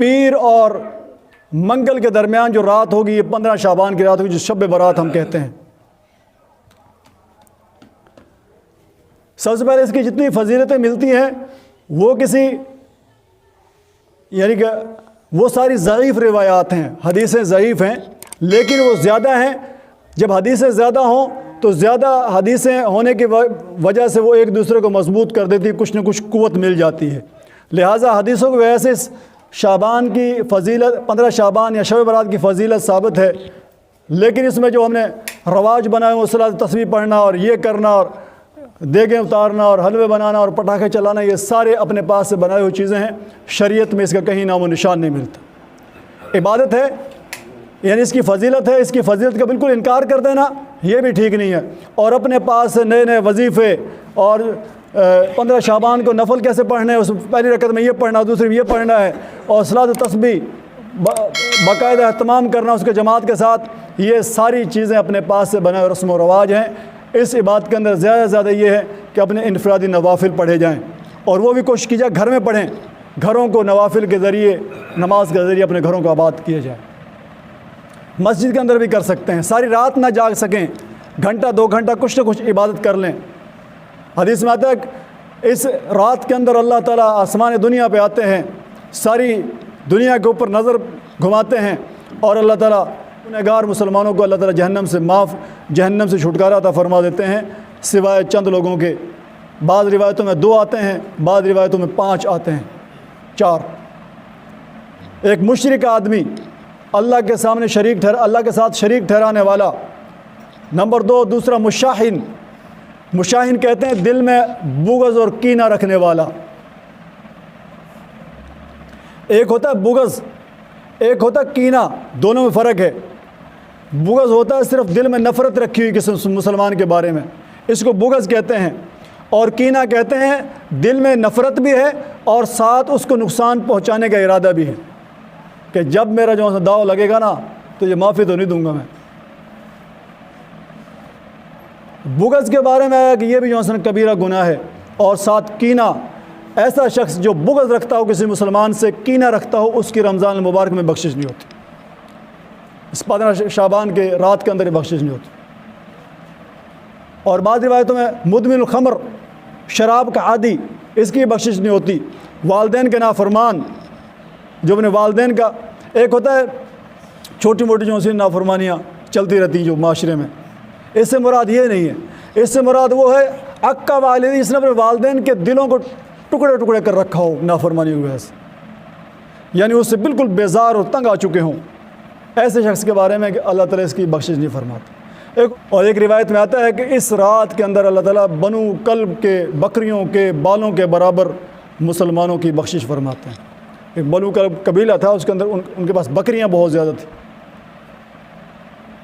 پیر اور منگل کے درمیان جو رات ہوگی یہ 15 شعبان کی رات ہوگی، جو شب برات ہم کہتے ہیں۔ سب سے پہلے اس کی جتنی فضیلتیں ملتی ہیں وہ یعنی کہ وہ ساری ضعیف روایات ہیں، حدیثیں ضعیف ہیں، لیکن وہ زیادہ ہیں۔ جب حدیثیں زیادہ ہوں تو زیادہ حدیثیں ہونے کی وجہ سے وہ ایک دوسرے کو مضبوط کر دیتی، کچھ نہ کچھ قوت مل جاتی ہے۔ لہٰذا حدیثوں کی وجہ سے شعبان کی فضیلت، 15 شعبان یا شب برات کی فضیلت ثابت ہے، لیکن اس میں جو ہم نے رواج بنائے ہیں، صلاۃ تسبیح پڑھنا اور یہ کرنا اور دیگیں اتارنا اور حلوے بنانا اور پٹاخے چلانا، یہ سارے اپنے پاس سے بنائے ہوئی چیزیں ہیں، شریعت میں اس کا کہیں نام و نشان نہیں ملتا۔ عبادت ہے یعنی اس کی فضیلت ہے، اس کی فضیلت کا بالکل انکار کر دینا یہ بھی ٹھیک نہیں ہے، اور اپنے پاس سے نئے نئے وظیفے اور 15 شعبان کو نفل کیسے پڑھنے ہیں، اس پہلی رکعت میں یہ پڑھنا، دوسری میں یہ پڑھنا ہے، اور صلاۃ تسبیح باقاعدہ اہتمام کرنا اس کے جماعت کے ساتھ، یہ ساری چیزیں اپنے پاس سے بنائے رسم و رواج ہیں۔ اس عبادت کے اندر زیادہ سے زیادہ یہ ہے کہ اپنے انفرادی نوافل پڑھے جائیں، اور وہ بھی کوشش کی جائے گھر میں پڑھیں، گھروں کو نوافل کے ذریعے، نماز کے ذریعے اپنے گھروں کو آباد کیے جائیں۔ مسجد کے اندر بھی کر سکتے ہیں، ساری رات نہ جاگ سکیں، گھنٹہ 2 گھنٹہ کچھ نہ کچھ عبادت کر لیں۔ حدیث میں آتا ہے کہ اس رات کے اندر اللہ تعالیٰ آسمان دنیا پہ آتے ہیں، ساری دنیا کے اوپر نظر گھماتے ہیں، اور اللہ تعالیٰ گنہگار مسلمانوں کو اللہ تعالیٰ جہنم سے چھٹکارا عطا فرما دیتے ہیں، سوائے چند لوگوں کے۔ بعض روایتوں میں 2 آتے ہیں، بعض روایتوں میں 5 آتے ہیں، 4۔ ایک مشرک آدمی، اللہ کے سامنے اللہ کے ساتھ شریک ٹھہرانے والا، نمبر 2 دوسرا مشاہن کہتے ہیں دل میں بغض اور کینہ رکھنے والا۔ ایک ہوتا ہے بغض، ایک ہوتا ہے کینہ، دونوں میں فرق ہے۔ بغض ہوتا ہے صرف دل میں نفرت رکھی ہوئی کسی مسلمان کے بارے میں، اس کو بغض کہتے ہیں، اور کینہ کہتے ہیں دل میں نفرت بھی ہے اور ساتھ اس کو نقصان پہنچانے کا ارادہ بھی ہے، کہ جب میرا جو داؤ لگے گا نا تو یہ معافی تو نہیں دوں گا میں۔ بغض کے بارے میں آیا کہ یہ بھی جو کبیرہ گناہ ہے، اور ساتھ کینہ، ایسا شخص جو بغض رکھتا ہو کسی مسلمان سے، کینہ رکھتا ہو، اس کی رمضان المبارک میں بخشش نہیں ہوتی، اس 15 شعبان کے رات کے اندر بخشش نہیں ہوتی۔ اور بعض روایتوں میں مدمن الخمر، شراب کا عادی، اس کی بخشش نہیں ہوتی۔ والدین کے نافرمان، جو اپنے والدین کا، ایک ہوتا ہے چھوٹی موٹی جو سی نافرمانیاں چلتی رہتی ہیں جو معاشرے میں، اس سے مراد یہ نہیں ہے، اس سے مراد وہ ہے اکا والدی، اس نے اپنے والدین کے دلوں کو ٹکڑے ٹکڑے کر رکھا ہو نافرمانی کی وجہ سے، یعنی اس سے بالکل بیزار اور تنگ آ چکے ہوں، ایسے شخص کے بارے میں کہ اللہ تعالیٰ اس کی بخشش نہیں فرماتا۔ ایک روایت میں آتا ہے کہ اس رات کے اندر اللہ تعالیٰ بنو کلب کے، بکریوں کے بالوں کے برابر مسلمانوں کی بخشش فرماتے ہیں۔ ایک بنو کلب قبیلہ تھا، اس کے اندر ان کے پاس بکریاں بہت زیادہ تھیں،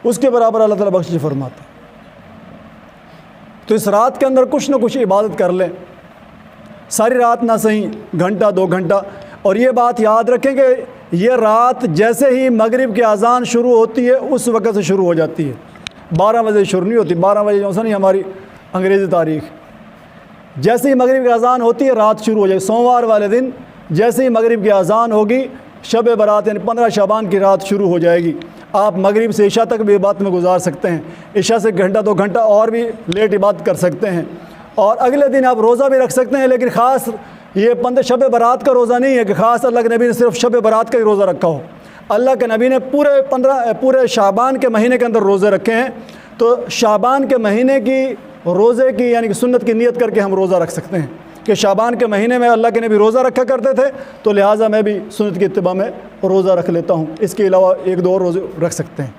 اس کے برابر اللہ تعالیٰ بخشش فرماتے ہیں۔ تو اس رات کے اندر کچھ نہ کچھ عبادت کر لیں، ساری رات نہ صحیح، گھنٹہ 2 گھنٹہ۔ اور یہ بات یاد رکھیں کہ یہ رات جیسے ہی مغرب کی اذان شروع ہوتی ہے اس وقت سے شروع ہو جاتی ہے، 12 بجے شروع نہیں ہوتی۔ 12 بجے جو نہیں ہماری انگریزی تاریخ، جیسے ہی مغرب کی اذان ہوتی ہے رات شروع ہو جائے۔ سوموار والے دن جیسے ہی مغرب کی اذان ہوگی، شب برات یعنی 15 شعبان کی رات شروع ہو جائے گی۔ آپ مغرب سے عشاء تک بھی عبادت میں گزار سکتے ہیں، عشاء سے گھنٹہ 2 گھنٹہ اور بھی لیٹ عبادت کر سکتے ہیں، اور اگلے دن آپ روزہ بھی رکھ سکتے ہیں، لیکن خاص یہ شب برات کا روزہ نہیں ہے کہ خاص اللہ کے نبی نے صرف شب برات کا ہی روزہ رکھا ہو۔ اللہ کے نبی نے پورے شعبان کے مہینے کے اندر روزے رکھے ہیں، تو شعبان کے مہینے کی روزے کی یعنی کہ سنت کی نیت کر کے ہم روزہ رکھ سکتے ہیں کہ شعبان کے مہینے میں اللہ کے نبی روزہ رکھا کرتے تھے، تو لہٰذا میں بھی سنت کی اتباع میں روزہ رکھ لیتا ہوں۔ اس کے علاوہ 1-2 اور روزے رکھ سکتے ہیں۔